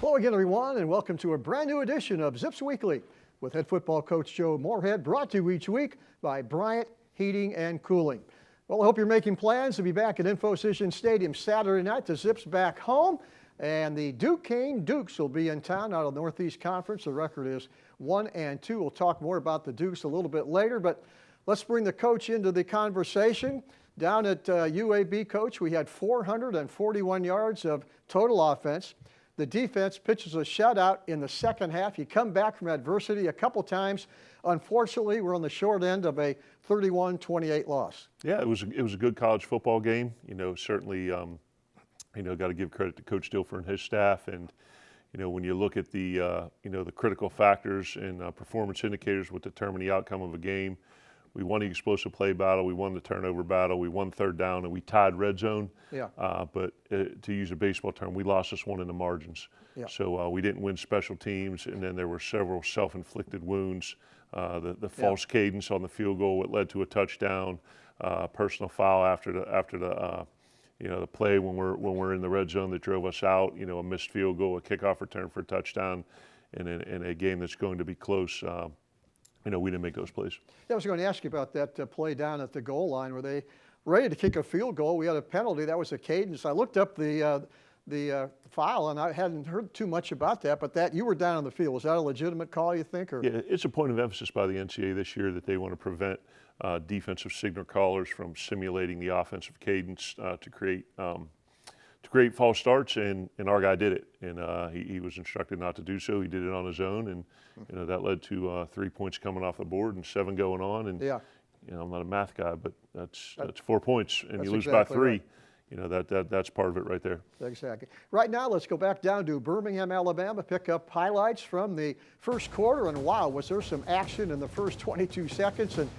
Hello again, everyone, and welcome to a brand new edition of Zips Weekly with head football coach Joe Moorhead, brought to you each week by Bryant Heating and Cooling. Well, I hope you're making plans to be back at InfoCision Stadium Saturday night. The Zips back home, and the Duquesne Dukes will be in town out of the Northeast Conference. The record is 1-2. We'll talk more about the Dukes a little bit later, but let's bring the coach into the conversation. Down at UAB, Coach, we had 441 yards of total offense. The defense pitches a shutout in the second half. You come back from adversity a couple times. Unfortunately, we're on the short end of a 31-28 loss. Yeah, it was a good college football game. Certainly, got to give credit to Coach Dilfer and his staff. And when you look at the the critical factors and performance indicators what determine the outcome of a game, we won the explosive play battle, we won the turnover battle, we won third down, and we tied red zone. Yeah. But to use a baseball term, we lost this one in the margins. Yeah. So we didn't win special teams, and then there were several self-inflicted wounds. The false cadence on the field goal, what led to a touchdown, personal foul after the play when we're in the red zone that drove us out. A missed field goal, a kickoff return for a touchdown, in a game that's going to be close. We didn't make those plays. Yeah, I was going to ask you about that play down at the goal line. Were they ready to kick a field goal? We had a penalty. That was a cadence. I looked up the file, and I hadn't heard too much about that, but that you were down on the field. Was that a legitimate call, you think? Or? Yeah, it's a point of emphasis by the NCAA this year that they want to prevent defensive signal callers from simulating the offensive cadence to create false starts, and our guy did it, and he was instructed not to do so. He did it on his own, and that led to 3 points coming off the board and 7 going on. And yeah, I'm not a math guy, but that's 4 points, and you lose exactly by 3. Right. That's part of it right there. Exactly. Right now, let's go back down to Birmingham, Alabama, pick up highlights from the first quarter, and wow, was there some action in the first 22 seconds. And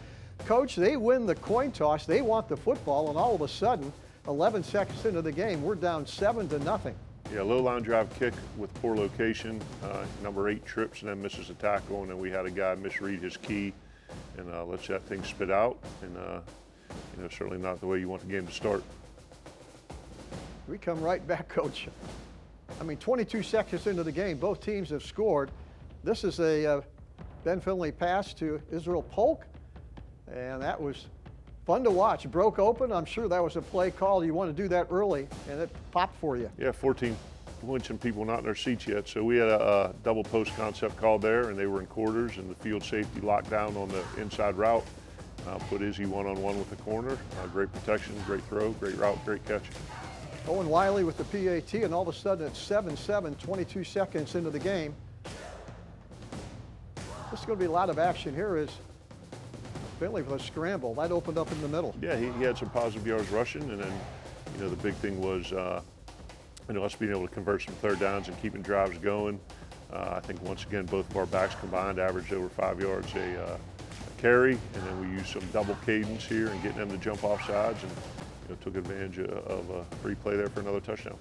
Coach, they win the coin toss. They want the football, and all of a sudden, 11 seconds into the game, we're down 7-0. Yeah, low line drive kick with poor location. Number 8 trips and then misses a tackle, and then we had a guy misread his key and lets that thing spit out. And certainly not the way you want the game to start. We come right back, Coach. 22 seconds into the game, both teams have scored. This is a Ben Finley pass to Israel Polk, and that was fun to watch. It broke open. I'm sure that was a play call. You want to do that early, and it popped for you. Yeah, 14 points and people not in their seats yet. So we had a double post concept called there, and they were in quarters, and the field safety locked down on the inside route. Put Izzy one-on-one with the corner. Great protection, great throw, great route, great catch. Owen Wiley with the PAT, and all of a sudden it's 7-7, 22 seconds into the game. This is going to be a lot of action here. Is Finley with a scramble. That opened up in the middle. Yeah, he had some positive yards rushing, and then, the big thing was, us being able to convert some third downs and keeping drives going. I think once again, both of our backs combined averaged over 5 yards a carry, and then we used some double cadence here and getting them to jump off sides, and took advantage of a free play there for another touchdown.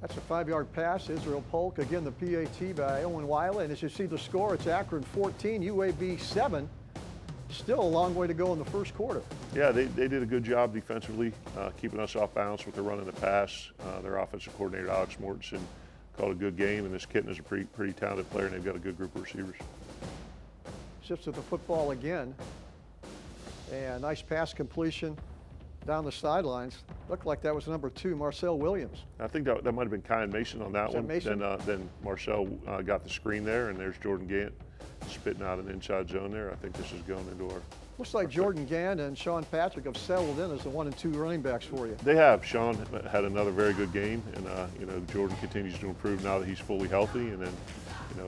That's a 5-yard pass. Israel Polk, again, the PAT by Owen Wiley, and as you see the score, it's Akron 14, UAB 7. Still a long way to go in the first quarter. Yeah, they did a good job defensively, keeping us off balance with the run and the pass. Their offensive coordinator, Alex Mortensen, called a good game, and this kitten is a pretty talented player, and they've got a good group of receivers. Shifts to the football again, and nice pass completion down the sidelines. Looked like that was number 2, Marcel Williams. I think that might have been Kyan Mason on that one. Mason? Then Marcel got the screen there, and there's Jordan Gant spitting out an inside zone there. I think this is going into our. Looks like Jordan Gant and Sean Patrick have settled in as the 1 and 2 running backs for you. They have. Sean had another very good game, and Jordan continues to improve now that he's fully healthy, and then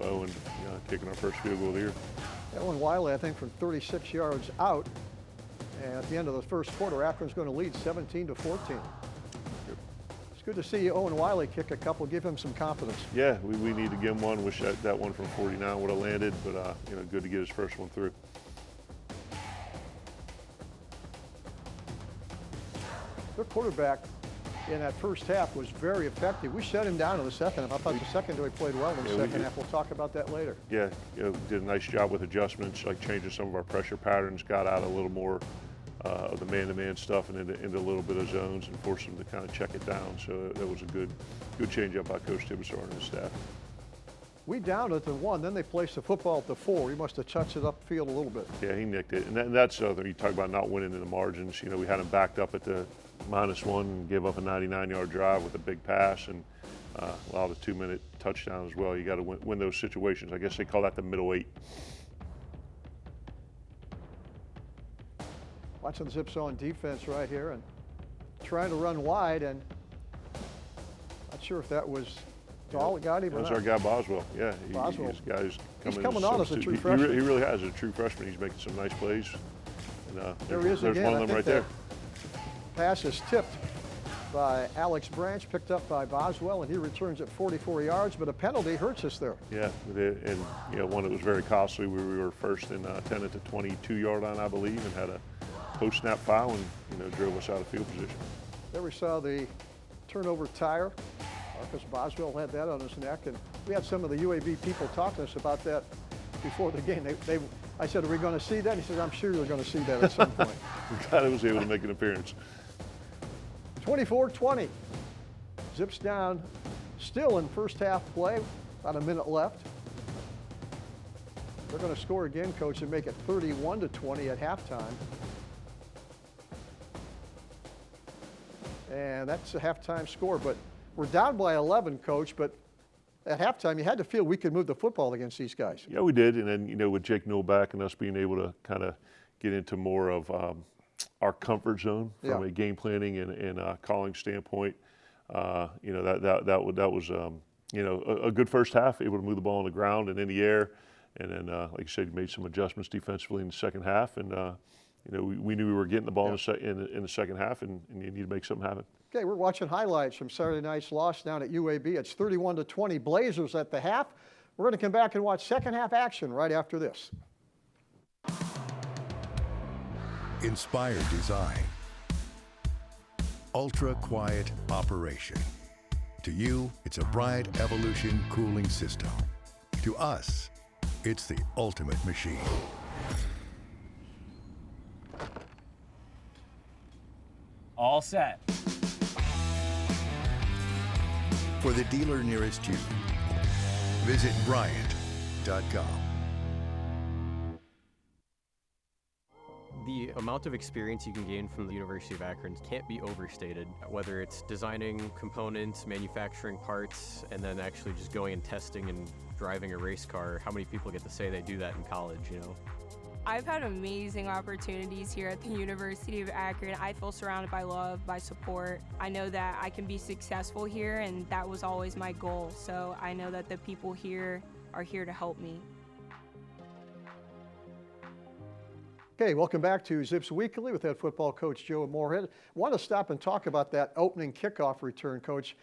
Owen kicking our first field goal of the year. Owen Wiley, I think, from 36 yards out. And at the end of the first quarter, Akron's going to lead 17-14. It's good to see Owen Wiley kick a couple, give him some confidence. Yeah, we need to give him one. Wish that one from 49 would have landed, but good to get his first one through. Their quarterback in that first half was very effective. We shut him down in the second half. I thought the secondary played well in the second half. We'll talk about that later. Yeah, did a nice job with adjustments, like changing some of our pressure patterns, got out a little more of the man-to-man stuff and into a little bit of zones and force them to kind of check it down. So that was a good change up by Coach Tibesar and his staff. We downed it to 1, then they placed the football at the 4. He must have touched it upfield a little bit. Yeah, he nicked it. And that's the other, you talk about not winning in the margins. You know, we had him backed up at the -1 and gave up a 99-yard drive with a big pass and allowed a 2-minute touchdown as well. You got to win those situations. I guess they call that the middle 8. Watching Zips on defense right here and trying to run wide, and not sure if that was all it got him or That's not. our guy Boswell. Yeah, Boswell. He's coming on as a true He freshman. really has as a true freshman. He's making some nice plays. And, There he is there's again. one I of them think right there. Pass is tipped by Alex Branch, picked up by Boswell, and he returns at 44 yards, but a penalty hurts us there. Yeah, and you know, one that was very costly. We were first and 10 at the 22-yard line, I believe, and had a post-snap foul and drove us out of field position. There we saw the turnover tire. Marcus Boswell had that on his neck, and we had some of the UAB people talking to us about that before the game. I said, "Are we going to see that?" He said, "I'm sure you're going to see that at some point." I'm glad I was able to make an appearance. 24-20. Zips down, still in first half play, about a minute left. They're going to score again, Coach, and make it 31-20 at halftime. And that's a halftime score, but we're down by 11, Coach, but at halftime you had to feel we could move the football against these guys. Yeah, we did, and then with Jake Newell back and us being able to kind of get into more of our comfort zone from a game planning and calling standpoint, that was a good first half, able to move the ball on the ground and in the air, and then like you said, you made some adjustments defensively in the second half, and we knew we were getting the ball in the second half, and you need to make something happen. Okay, we're watching highlights from Saturday night's loss down at UAB. It's 31-20 Blazers at the half. We're going to come back and watch second half action right after this. Inspired design. Ultra quiet operation. To you, it's a Bryant Evolution cooling system. To us, it's the ultimate machine. All set. For the dealer nearest you, visit Bryant.com. The amount of experience you can gain from the University of Akron can't be overstated, whether it's designing components, manufacturing parts, and then actually just going and testing and driving a race car. How many people get to say they do that in college, I've had amazing opportunities here at the University of Akron. I feel surrounded by love, by support. I know that I can be successful here, and that was always my goal. So I know that the people here are here to help me. Okay, welcome back to Zips Weekly with head football coach Joe Moorhead. I want to stop and talk about that opening kickoff return, Coach.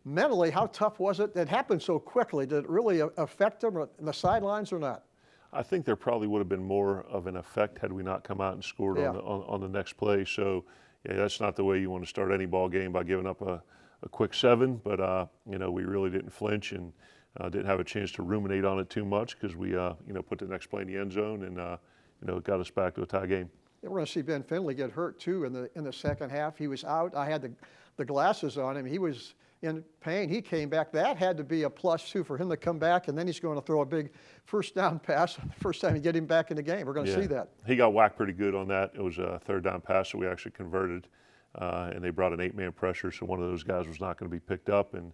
Mentally, how tough was it? It happened so quickly. Did it really affect them on the sidelines or not? I think there probably would have been more of an effect had we not come out and scored on the next play. So, yeah, that's not the way you want to start any ball game, by giving up a quick 7. But we really didn't flinch and didn't have a chance to ruminate on it too much, because we put the next play in the end zone and it got us back to a tie game. Yeah, we're going to see Ben Finley get hurt too in the second half. He was out. I had the glasses on him. He was in pain. He came back. That had to be a plus too for him to come back, and then he's going to throw a big first down pass the first time you get him back in the game. We're going to see that. He got whacked pretty good on that. It was a third down pass that we actually converted, and they brought an 8-man pressure, so one of those guys was not going to be picked up, and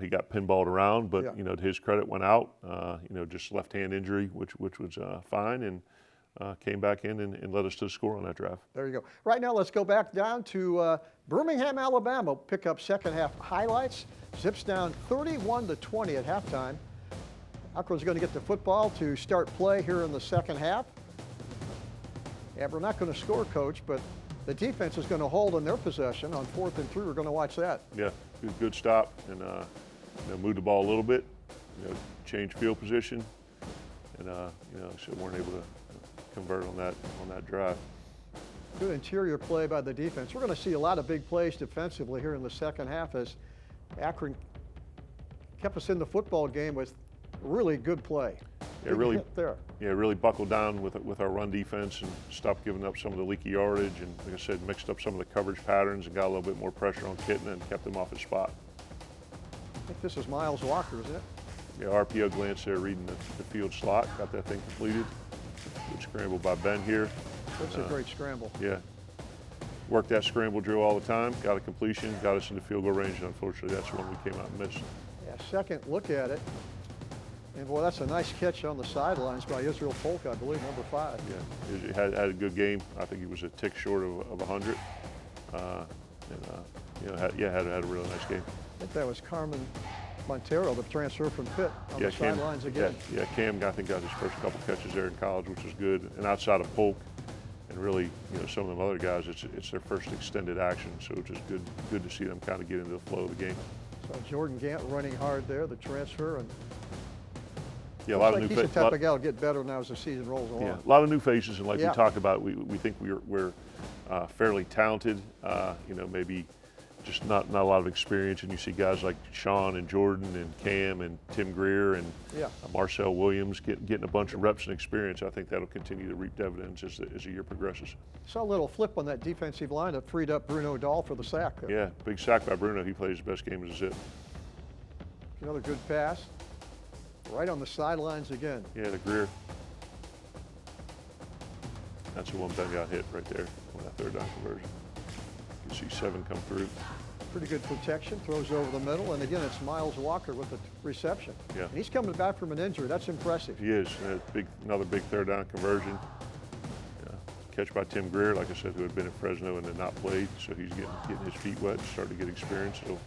he got pinballed around, but to his credit, went out. Just left-hand injury, which was fine, and came back in and led us to the score on that drive. There you go. Right now, let's go back down to Birmingham, Alabama. Pick up second half highlights. Zips down 31-20 at halftime. Akron's going to get the football to start play here in the second half. Yeah, we're not going to score, Coach, but the defense is going to hold in their possession on 4th and 3. We're going to watch that. Yeah, good stop, and move the ball a little bit, change field position, and so weren't able to convert on that drive. Good interior play by the defense. We're going to see a lot of big plays defensively here in the second half, as Akron kept us in the football game with really good play. Yeah, Big really. hit there. Yeah, really buckled down with our run defense and stopped giving up some of the leaky yardage, and like I said, mixed up some of the coverage patterns and got a little bit more pressure on Kitten and kept him off his spot. I think this is Miles Walker, isn't it? Yeah, RPO glance there, reading the field slot, got that thing completed. Good scramble by Ben here. That's a great scramble. Yeah, worked that scramble drill all the time, got a completion, got us into field goal range, and unfortunately that's the one we came out and missed. Yeah, second look at it. And boy, that's a nice catch on the sidelines by Israel Polk, I believe, number 5. Yeah, he had a good game. I think he was a tick short of 100. Had a really nice game. I think that was Carmen Montero, the transfer from Pitt, on the sidelines again. Yeah, Cam, I think, got his first couple catches there in college, which was good. And outside of Polk, and really, some of them other guys, it's their first extended action, so it's just good to see them kind of get into the flow of the game. So Jordan Gant running hard there, the transfer, and yeah, a lot of new he's the type of guy who'll get better now as the season rolls along. Yeah, a lot of new faces, and like Yeah. we talked about, we think we're fairly talented. Maybe just not a lot of experience, and you see guys like Sean and Jordan and Cam and Tim Greer and Marcel Williams getting a bunch of reps and experience. I think that'll continue to reap dividends as the year progresses. Saw a little flip on that defensive line that freed up Bruno Dahl for the sack there. Yeah, big sack by Bruno. He played his best game as a Zip. Another good pass. Right on the sidelines again. Yeah, the Greer. That's the one Ben got hit right there on that third down conversion. You can see 7 come through. Pretty good protection, throws over the middle, and again, it's Miles Walker with the reception. Yeah. And he's coming back from an injury. That's impressive. He is. Another big third down conversion. Catch by Tim Greer, like I said, who had been at Fresno and then not played, so he's getting his feet wet, starting to get experience. He'll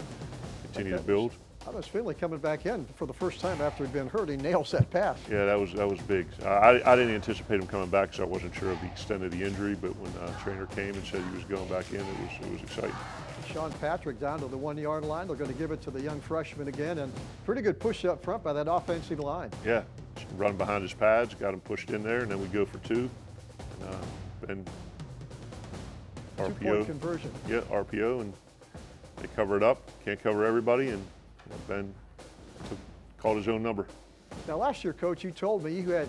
continue to build. I was Finley coming back in for the first time after he'd been hurt. He nails that pass. Yeah, that was big. I didn't anticipate him coming back because I wasn't sure of the extent of the injury, but when trainer came and said he was going back in, it was exciting. Sean Patrick down to the 1-yard line. They're going to give it to the young freshman again, and pretty good push up front by that offensive line. Yeah, run behind his pads, got him pushed in there, and then we go for 2. And RPO. 2-point conversion. Yeah, RPO, and they cover it up. Can't cover everybody, and Ben called his own number. Now, last year, Coach, you told me you had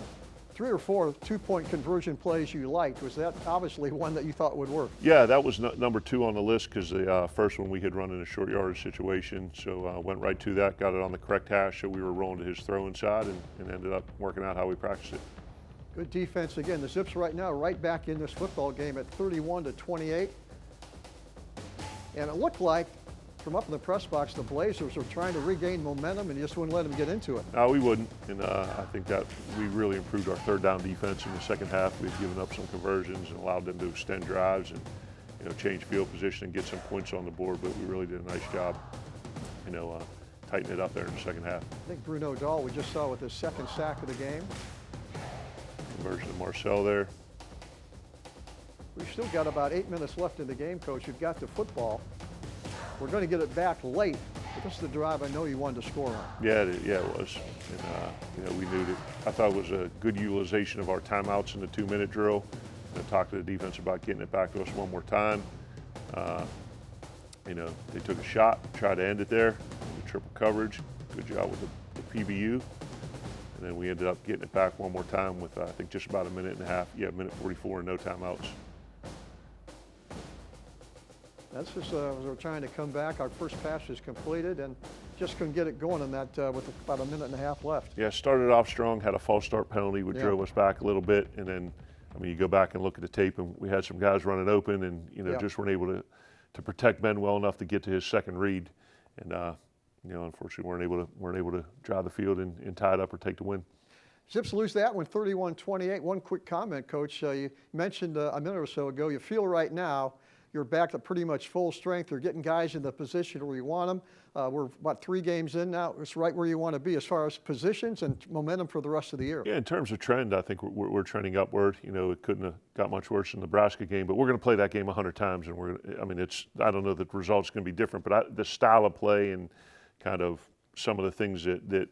3 or 4 2-point conversion plays you liked. Was that obviously one that you thought would work? Yeah, that was number 2 on the list because the first one we had run in a short yardage situation. So went right to that, got it on the correct hash, so we were rolling to his throw inside and ended up working out how we practiced it. Good defense again. The Zips right now right back in this football game at 31-28. And it looked like from up in the press box, the Blazers were trying to regain momentum and you just wouldn't let them get into it. No, we wouldn't. And I think that we really improved our third down defense in the second half. We've given up some conversions and allowed them to extend drives and change field position and get some points on the board. But we really did a nice job, tighten it up there in the second half. I think Bruno Dahl, we just saw with his second sack of the game. Conversion of Marcel there. We've still got about 8 minutes left in the game, Coach. You've got the football. We're going to get it back late, but this is the drive I know you wanted to score on. Yeah, it was. And, we knew that. I thought it was a good utilization of our timeouts in the 2-minute drill. I talked to the defense about getting it back to us one more time. They took a shot, tried to end it there. Triple coverage. Good job with the PBU. And then we ended up getting it back one more time with, I think, just about a minute and a half. Yeah, minute 44 and no timeouts. That's just we're trying to come back. Our first pass is completed and just couldn't get it going in that with about a minute and a half left. Yeah, started off strong, had a false start penalty, which drove us back a little bit. And then, you go back and look at the tape, and we had some guys running open and, just weren't able to protect Ben well enough to get to his second read. And, unfortunately weren't able to drive the field and tie it up or take the win. Zips lose that one 31-28. One quick comment, Coach. You mentioned a minute or so ago, you feel right now you're back to pretty much full strength. You're getting guys in the position where you want them. We're about 3 games in now. It's right where you want to be as far as positions and momentum for the rest of the year. Yeah, in terms of trend, I think we're trending upward. It couldn't have got much worse in the Nebraska game, but we're going to play that game 100 times, and I don't know that the result's going to be different, but the style of play and kind of some of the things that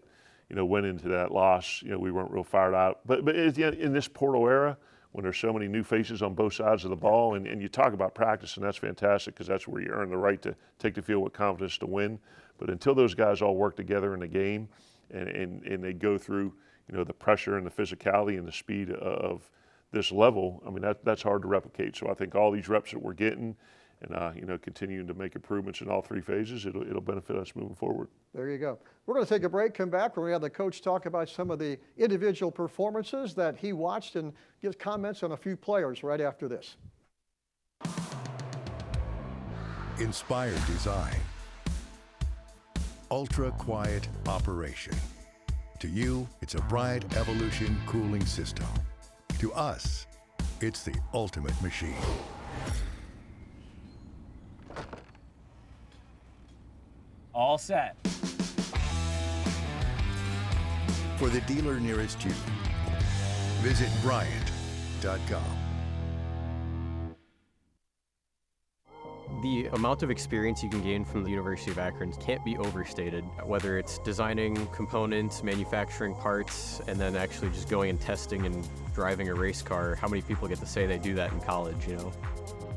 went into that loss, we weren't real fired out. But in this portal era, when there's so many new faces on both sides of the ball, and you talk about practice, and that's fantastic because that's where you earn the right to take the field with confidence to win. But until those guys all work together in the game, and they go through, the pressure and the physicality and the speed of this level. I mean, that's hard to replicate. So I think all these reps that we're getting and, continuing to make improvements in all three phases, it'll benefit us moving forward. There you go. We're going to take a break, come back. We're going to have the coach talk about some of the individual performances that he watched and give comments on a few players right after this. Inspired design. Ultra quiet operation. To you, it's a Bryant Evolution cooling system. To us, it's the ultimate machine. All set. For the dealer nearest you, visit Bryant.com. The amount of experience you can gain from the University of Akron can't be overstated, whether it's designing components, manufacturing parts, and then actually just going and testing and driving a race car. How many people get to say they do that in college,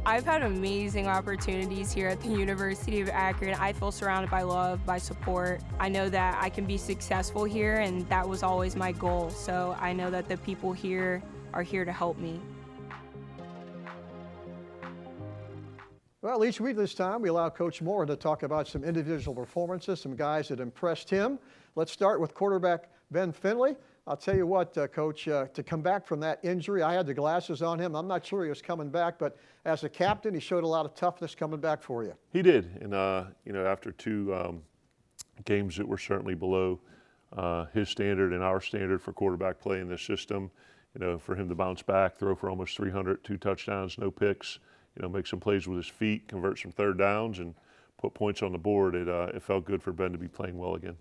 I've had amazing opportunities here at the University of Akron. I feel surrounded by love, by support. I know that I can be successful here, and that was always my goal. So I know that the people here are here to help me. Well, each week this time, we allow Coach Moorhead to talk about some individual performances, some guys that impressed him. Let's start with quarterback Ben Finley. I'll tell you what, Coach, to come back from that injury, I had the glasses on him. I'm not sure he was coming back, but as a captain, he showed a lot of toughness coming back for you. He did, and after two games that were certainly below his standard and our standard for quarterback play in this system, for him to bounce back, throw for almost 300, 2 touchdowns, no picks, make some plays with his feet, convert some third downs, and put points on the board. It felt good for Ben to be playing well again.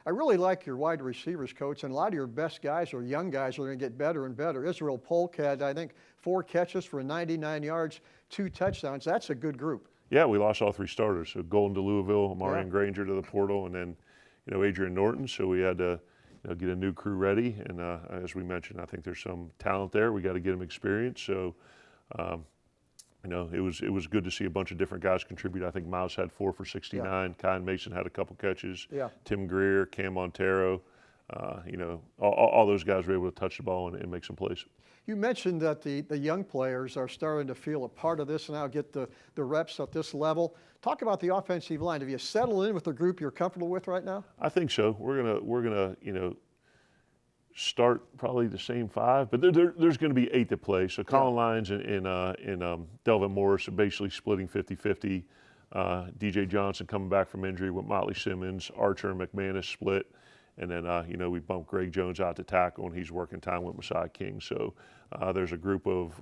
I really like your wide receivers, Coach, and a lot of your best guys or young guys are going to get better and better. Israel Polk had, I think, 4 catches for 99 yards, 2 touchdowns. That's a good group. Yeah, we lost all 3 starters. So Golden to Louisville, Marion Granger to the portal, and then, Adrian Norton. So we had to get a new crew ready. And as we mentioned, I think there's some talent there. We got to get them experience. So, it was good to see a bunch of different guys contribute. I think Miles had 4 for 69. Yeah. Kyan Mason had a couple catches. Yeah. Tim Greer, Cam Montero, all those guys were able to touch the ball and make some plays. You mentioned that the young players are starting to feel a part of this and now get the reps at this level. Talk about the offensive line. Have you settled in with the group you're comfortable with right now? I think so. We're gonna start probably the same 5, but there's going to be 8 to play. So Colin Lyons and Delvin Morris are basically splitting 50-50. DJ Johnson coming back from injury with Motley Simmons. Archer and McManus split. And then, we bumped Greg Jones out to tackle, and he's working time with Messiah King. So there's a group of,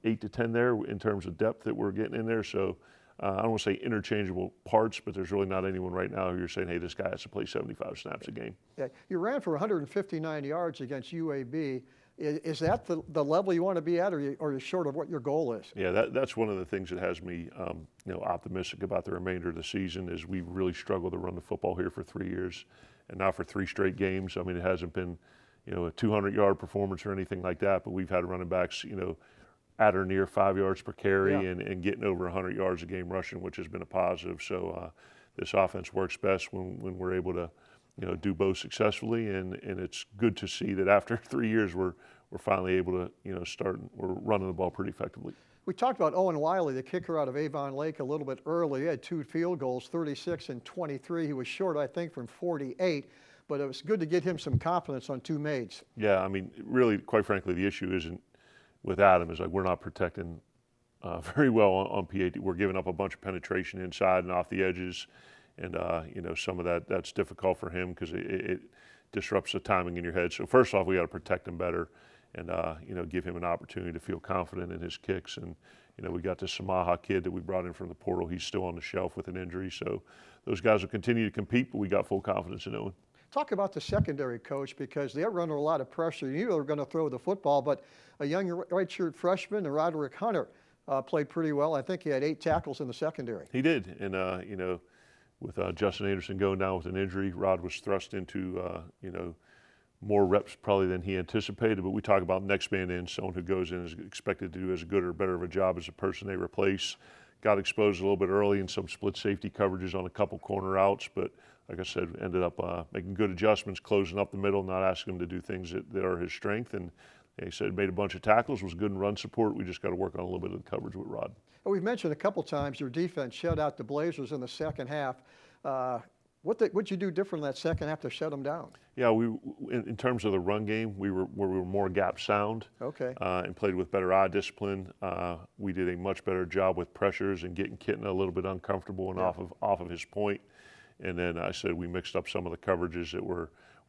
8 to 10 there in terms of depth that we're getting in there. So I don't want to say interchangeable parts, but there's really not anyone right now who you're saying, hey, this guy has to play 75 snaps a game. Yeah, you ran for 159 yards against UAB. Is that the level you want to be at, or are you short of what your goal is? Yeah, that's one of the things that has me, optimistic about the remainder of the season is we've really struggled to run the football here for 3 years, and now for 3 straight games. I mean, it hasn't been, a 200-yard performance or anything like that, but we've had running backs, at or near 5 yards per carry and getting over 100 yards a game rushing, which has been a positive. So this offense works best when we're able to, do both successfully, and it's good to see that after 3 years we're finally able to, we're running the ball pretty effectively. We talked about Owen Wiley, the kicker out of Avon Lake, a little bit early. He had 2 field goals, 36 and 23. He was short, I think, from 48, but it was good to get him some confidence on 2 mades. Yeah, I mean, really, quite frankly, the issue isn't with Adam, is like we're not protecting very well on PAT. We're giving up a bunch of penetration inside and off the edges, and some of that's difficult for him because it disrupts the timing in your head. So first off, we got to protect him better, and give him an opportunity to feel confident in his kicks. And we got this Samaha kid that we brought in from the portal. He's still on the shelf with an injury, so those guys will continue to compete. But we got full confidence in Owen. Talk about the secondary, Coach, because they're under a lot of pressure. You knew they were going to throw the football, but a young redshirt freshman, Roderick Hunter, played pretty well. I think he had 8 tackles in the secondary. He did, and with Justin Anderson going down with an injury, Rod was thrust into more reps probably than he anticipated. But we talk about next man in, someone who goes in is expected to do as good or better of a job as the person they replace. got exposed a little bit early in some split safety coverages on a couple corner outs, but like I said, ended up making good adjustments, closing up the middle, not asking him to do things that are his strength. And he said made a bunch of tackles, was good in run support. We just got to work on a little bit of the coverage with Rod. Well, we've mentioned a couple times your defense shut out the Blazers in the second half. What'd you do different in that second half to shut them down? Yeah, in terms of the run game, we were more gap sound. Okay. And played with better eye discipline. We did a much better job with pressures and getting Kitten a little bit uncomfortable and off of his point. And then I said we mixed up some of the coverages that we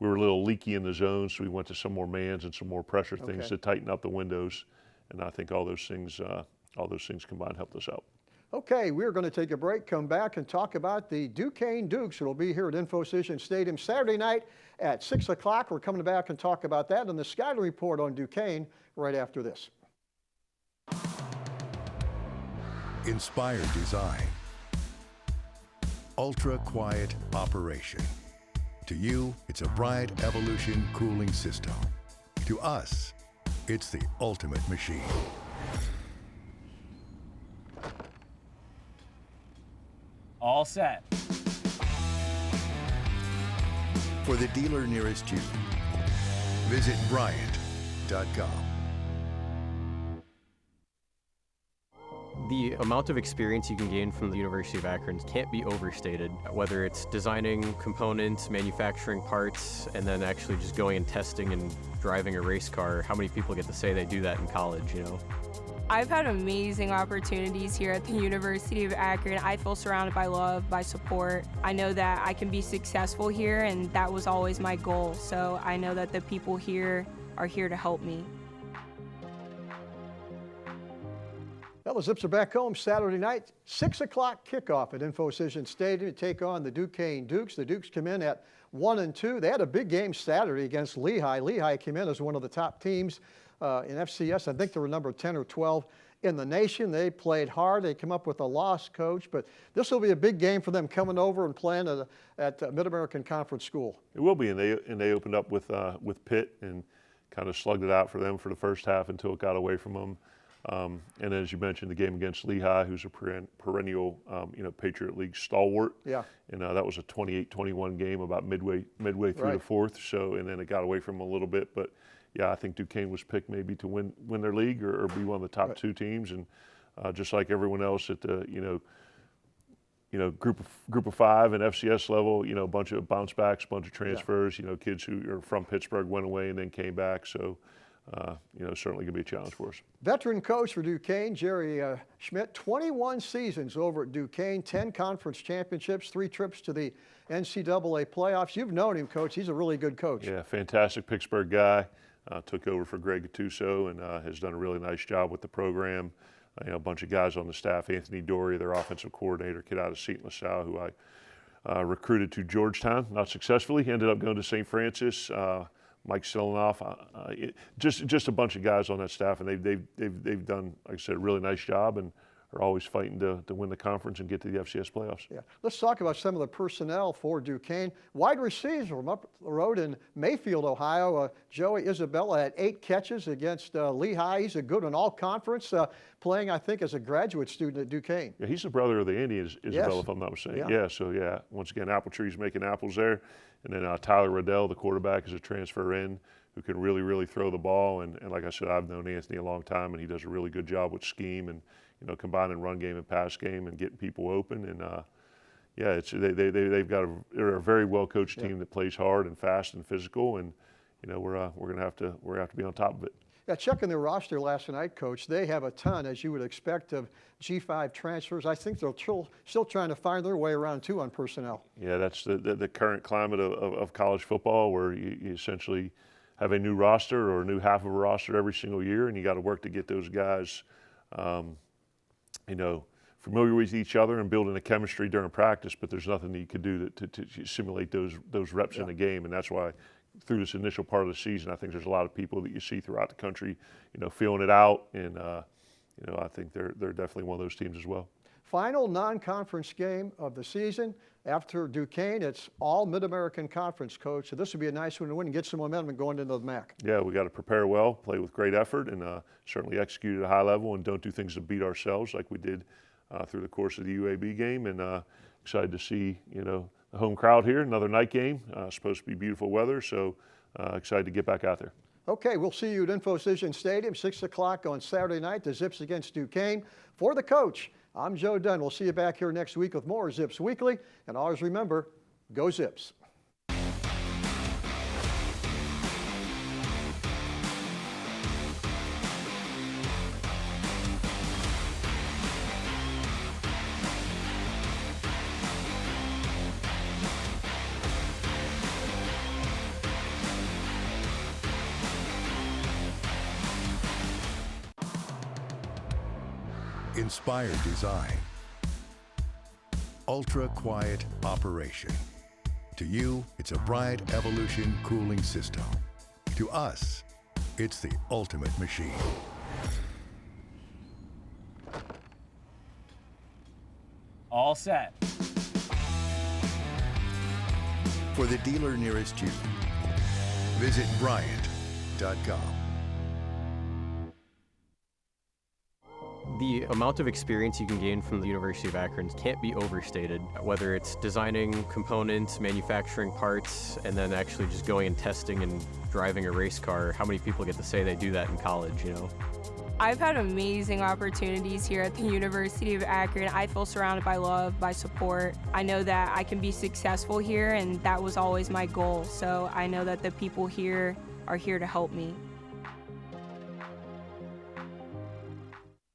were a little leaky in the zone, so we went to some more mans and some more pressure things to tighten up the windows. And I think all those things combined helped us out. Okay, we're going to take a break, come back and talk about the Duquesne Dukes. It'll be here at InfoCision Stadium Saturday night at 6 o'clock. We're coming back and talk about that and the Skyler Report on Duquesne right after this. Inspired design. Ultra quiet operation. To you, it's a Bryant Evolution cooling system. To us, it's the ultimate machine. All set. For the dealer nearest you, visit Bryant.com. The amount of experience you can gain from the University of Akron can't be overstated, whether it's designing components, manufacturing parts, and then actually just going and testing and driving a race car. How many people get to say they do that in college, you know? I've had amazing opportunities here at the University of Akron. I feel surrounded by love, by support. I know that I can be successful here, and that was always my goal. So I know that the people here are here to help me. Well, the Zips are back home Saturday night, 6 o'clock kickoff at InfoCision Stadium to take on the Duquesne Dukes. The Dukes come in at 1-2. They had a big game Saturday against Lehigh. Lehigh came in as one of the top teams in FCS. I think they were number 10 or 12 in the nation. They played hard. They came up with a loss, coach, but this will be a big game for them coming over and playing at Mid-American Conference School. It will be, and they opened up with Pitt and kind of slugged it out for them for the first half until it got away from them. And as you mentioned, the game against Lehigh, who's a perennial, Patriot League stalwart. Yeah. And that was a 28-21 game about midway through the fourth. So, and then it got away from them a little bit. But yeah, I think Duquesne was picked maybe to win their league or be one of the top two teams. And just like everyone else at the group of five and FCS level, a bunch of bounce backs, a bunch of transfers. Kids who are from Pittsburgh went away and then came back. So. Certainly going to be a challenge for us. Veteran coach for Duquesne, Jerry Schmidt, 21 seasons over at Duquesne, 10 conference championships, 3 trips to the NCAA playoffs. You've known him, coach. He's a really good coach. Yeah, fantastic Pittsburgh guy. Took over for Greg Gattuso and has done a really nice job with the program. A bunch of guys on the staff. Anthony Dory, their offensive coordinator, kid out of St. LaSalle, who I recruited to Georgetown, not successfully. He ended up going to St. Francis. Mike Silanoff, just a bunch of guys on that staff, and they've done, like I said, a really nice job, and are always fighting to win the conference and get to the FCS playoffs. Yeah, let's talk about some of the personnel for Duquesne. Wide receiver from up the road in Mayfield, Ohio, Joey Isabella had 8 catches against Lehigh. He's a good one, all conference, playing I think as a graduate student at Duquesne. Yeah, he's the brother of the Andy Isabella, if I'm not mistaken. Yeah. Once again, apple trees making apples there. And then Tyler Riddell, the quarterback, is a transfer in who can really, really throw the ball. And like I said, I've known Anthony a long time, and he does a really good job with scheme and, combining run game and pass game and getting people open. And, they've got a very well-coached team that plays hard and fast and physical. And, we're going to have to be on top of it. Yeah, checking their roster last night, Coach, they have a ton, as you would expect, of G5 transfers. I think they're still trying to find their way around, too, on personnel. Yeah, that's the current climate of college football, where you essentially have a new roster or a new half of a roster every single year, and you got to work to get those guys, familiar with each other and building a chemistry during practice, but there's nothing that you could do to simulate those reps in the game, and that's why through this initial part of the season, I think there's a lot of people that you see throughout the country, feeling it out, and I think they're definitely one of those teams as well. Final non-conference game of the season. After Duquesne, it's all Mid-American Conference, Coach. So this would be a nice one to win and get some momentum going into the MAC. Yeah, we got to prepare well, play with great effort, and certainly execute at a high level, and don't do things to beat ourselves like we did through the course of the UAB game, and excited to see the home crowd here. Another night game, supposed to be beautiful weather, so excited to get back out there. Okay, we'll see you at InfoCision Stadium, 6 o'clock on Saturday night, the Zips against Duquesne. For the coach, I'm Joe Dunn. We'll see you back here next week with more Zips Weekly, and always remember, go Zips. Inspired design. Ultra quiet operation. To you, it's a Bryant Evolution cooling system. To us, it's the ultimate machine. All set. For the dealer nearest you, visit Bryant.com. The amount of experience you can gain from the University of Akron can't be overstated, whether it's designing components, manufacturing parts, and then actually just going and testing and driving a race car. How many people get to say they do that in college, I've had amazing opportunities here at the University of Akron. I feel surrounded by love, by support. I know that I can be successful here, and that was always my goal. So I know that the people here are here to help me.